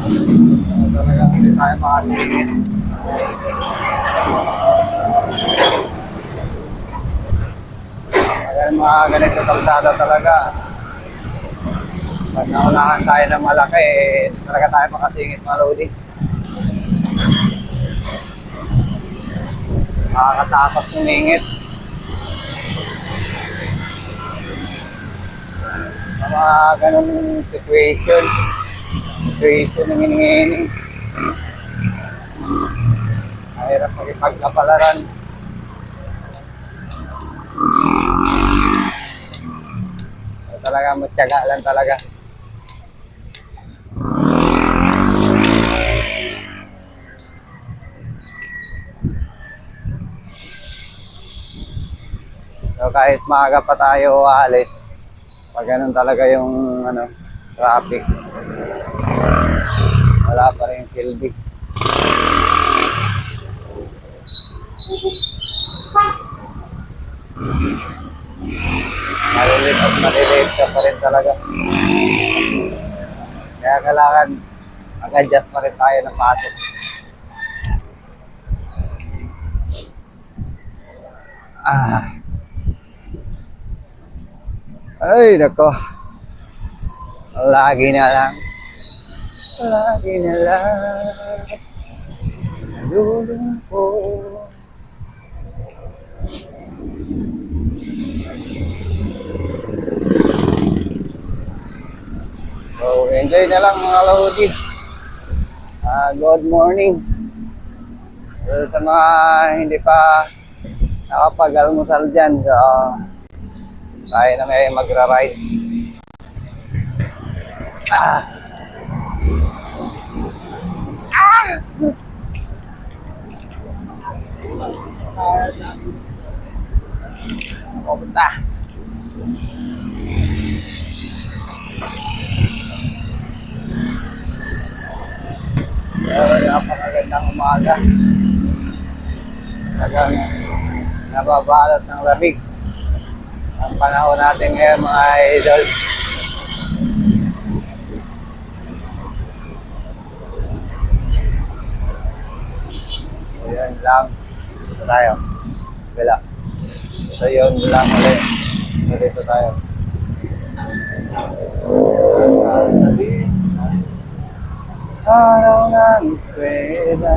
Talagang hindi tayo makatingin. Kaya mga ganito kalsada talaga. Pag naunahan tayo ng malaki, talaga tayo makasingit mga lodi. Nakakatakot sumingit. Mga ganun situation ng hinihining. Mahirap magipagkapalaran. Talaga matyaga lang talaga. So kahit maaga pa tayo aalis, pag ganun talaga yung traffic, wala pa rin silbi. Malilit ka pa rin talaga. Kaya kailangan mag-adjust pa rin tayo ng pasok. Ay, nako. Lagi na lang. Lagi na lang. Nalulungkot. So, enjoy na lang mga lodi. Good morning. So, sa mga hindi pa nakapag-almusal dyan, so, tayo na ngayon magra-ride. Pupunta. Napakagandang umaga. Talagang nababalot ng lamig ang panahon natin ngayon mga idol. Ayan lang. Dito tayo. Bila. So yun lang ulit. So dito tayo. Araw ng eskwela.